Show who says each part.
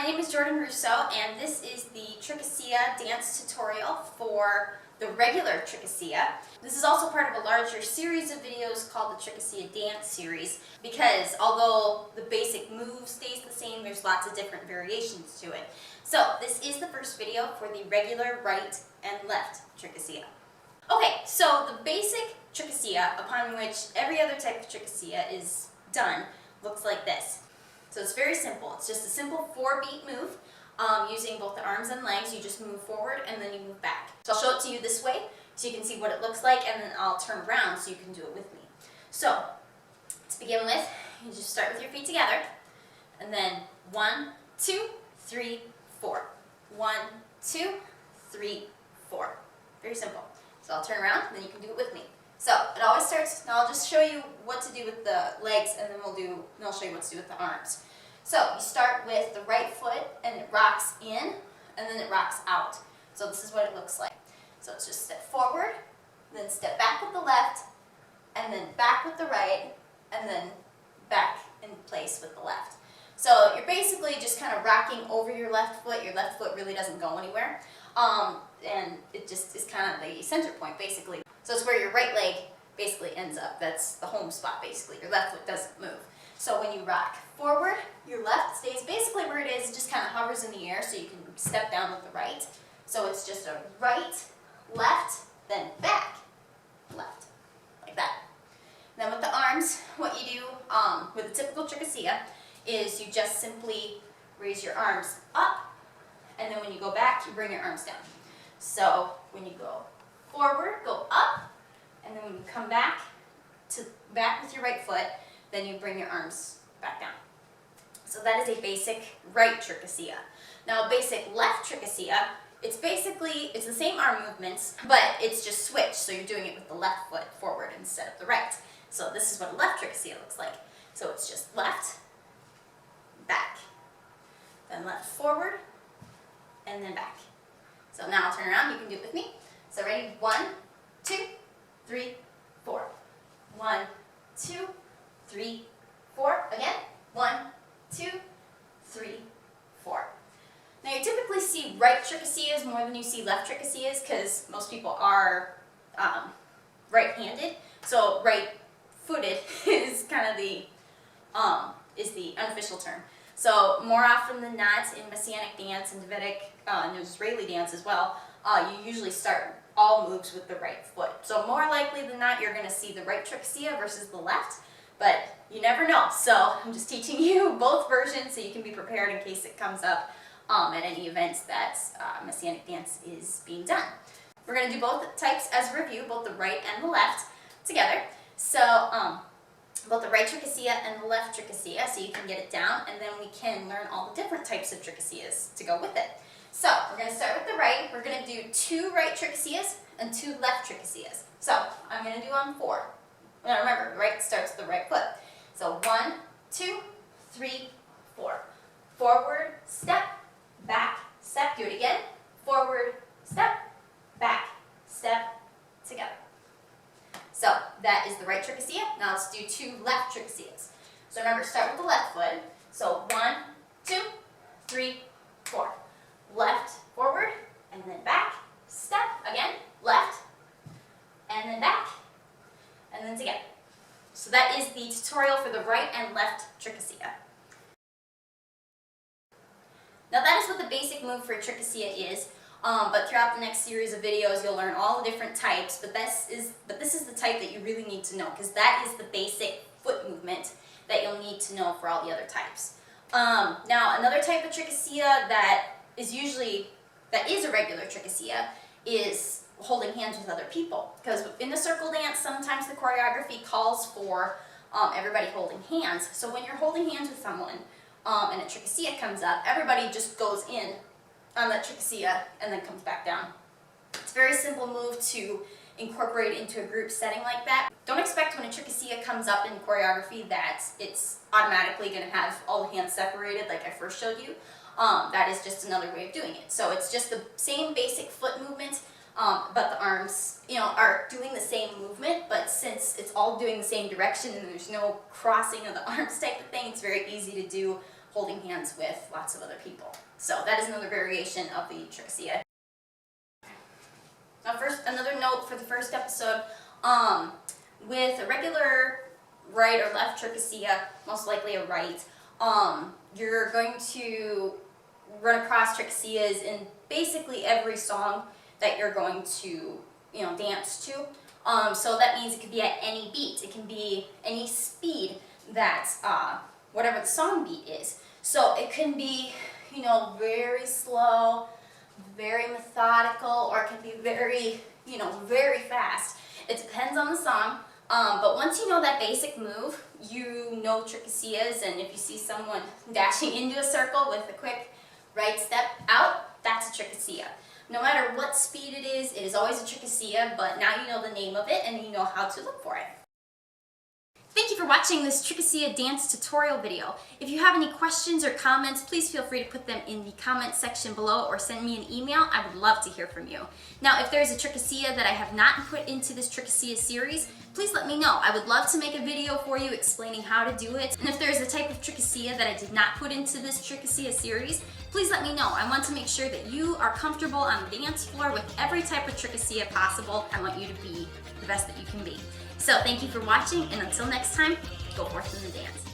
Speaker 1: name is Rousseau, and this is the Tcherkessia dance tutorial for the regular Tcherkessia. This is also part of a larger series of videos called the Tcherkessia Dance Series, because although the basic move stays the same, there's lots of different variations to it. So this is the first video for the regular right and left Tcherkessia. Okay, so the basic Tcherkessia, upon which every other type of Tcherkessia is done, looks like this. So it's very simple. It's just a simple 4-beat move using both the arms and legs. You just move forward and then you move back. So I'll show it to you this way so you can see what it looks like, and then I'll turn around so you can do it with me. So to begin with, you just start with your feet together, and then 1, 2, 3, 4. 1, 2, 3, 4. Very simple. So I'll turn around, and then you can do it with me. So it always starts, now I'll just show you what to do with the legs, and then I'll show you what to do with the arms. So you start with the right foot, and it rocks in, and then it rocks out. So this is what it looks like. So it's just step forward, then step back with the left, and then back with the right, and then back in place with the left. So you're basically just kind of rocking over your left foot. Your left foot really doesn't go anywhere. And it just is kind of the center point, basically. So it's where your right leg basically ends up. That's the home spot, basically. Your left foot doesn't move. So when you rock forward, your left stays basically where it is. It just kind of hovers in the air, so you can step down with the right. So it's just a right, left, then back, left, like that. Then with the arms, what you do with a typical Tcherkessia is you just simply raise your arms up, and then when you go back, you bring your arms down. So when you go forward, go up, and then when you come back with your right foot, then you bring your arms back down. So that is a basic right Tcherkessia. Now a basic left Tcherkessia, it's the same arm movements, but it's just switched, so you're doing it with the left foot forward instead of the right. So this is what a left Tcherkessia looks like. So it's just left, back, then left forward, and then back. So now I'll turn around, you can do it with me. So ready? 1, 2, 3, 4. 1, 2, 3, 4. Again. 1, 2, 3, 4. Now you typically see right Tcherkessias more than you see left Tcherkessias, because most people are right-handed. So right-footed is kind of the unofficial term. So more often than not, in Messianic dance and Hebraic and Israeli dance as well, you usually start all moves with the right foot. So more likely than not, you're going to see the right Tcherkessia versus the left, but you never know. So I'm just teaching you both versions so you can be prepared in case it comes up at any events that Messianic dance is being done. We're going to do both types as a review, both the right and the left together. So both the right Tcherkessia and the left Tcherkessia, so you can get it down, and then we can learn all the different types of Tcherkessias to go with it. So we're going to start with the right. We're going to do 2 right Tcherkessias and 2 left Tcherkessias. So I'm going to do on 4. Now remember, the right starts with the right foot. So 1, 2, 3, 4. Forward, step, back, step. Do it again. Forward, step, back, step, together. So that is the right Tcherkessia. Now let's do 2 left Tcherkessias. So remember, start with the left foot. So 1, 2, 3, 4. Left, forward, and then back, step, again, left, and then back, and then together. So that is the tutorial for the right and left Tcherkessia. Now that is what the basic move for Tcherkessia is. But throughout the next series of videos, you'll learn all the different types. But this is the type that you really need to know, because that is the basic foot movement that you'll need to know for all the other types. Now another type of Tcherkessia that is a regular Tcherkessia is holding hands with other people. Because in the circle dance, sometimes the choreography calls for everybody holding hands. So when you're holding hands with someone and a Tcherkessia comes up, everybody just goes in on that Tcherkessia and then comes back down. It's a very simple move to incorporate into a group setting like that. Don't expect when a Tcherkessia comes up in choreography that it's automatically going to have all the hands separated like I first showed you. That is just another way of doing it. So it's just the same basic foot movement, but the arms, are doing the same movement, but since it's all doing the same direction and there's no crossing of the arms type of thing, it's very easy to do holding hands with lots of other people. So that is another variation of the Tcherkessia. Now first, another note for the first episode, with a regular right or left Tcherkessia, most likely a right, you're going to run across Tcherkessias in basically every song that you're going to, dance to. So that means it could be at any beat. It can be any speed that, whatever the song beat is. So it can be, very slow, very methodical, or it can be very, very fast. It depends on the song. But once you know that basic move, you know Tcherkessias, and if you see someone dashing into a circle with a quick right step out, that's a Tcherkessia. No matter what speed it is always a Tcherkessia, but now you know the name of it and you know how to look for it. Thank you for watching this Tcherkessia dance tutorial video. If you have any questions or comments, please feel free to put them in the comment section below or send me an email. I would love to hear from you. Now, if there's a Tcherkessia that I have not put into this Tcherkessia series, please let me know. I would love to make a video for you explaining how to do it. And if there's a type of Tcherkessia that I did not put into this Tcherkessia series, please let me know. I want to make sure that you are comfortable on the dance floor with every type of Tcherkessia possible. I want you to be the best that you can be. So thank you for watching, and until next time, go forth in the dance.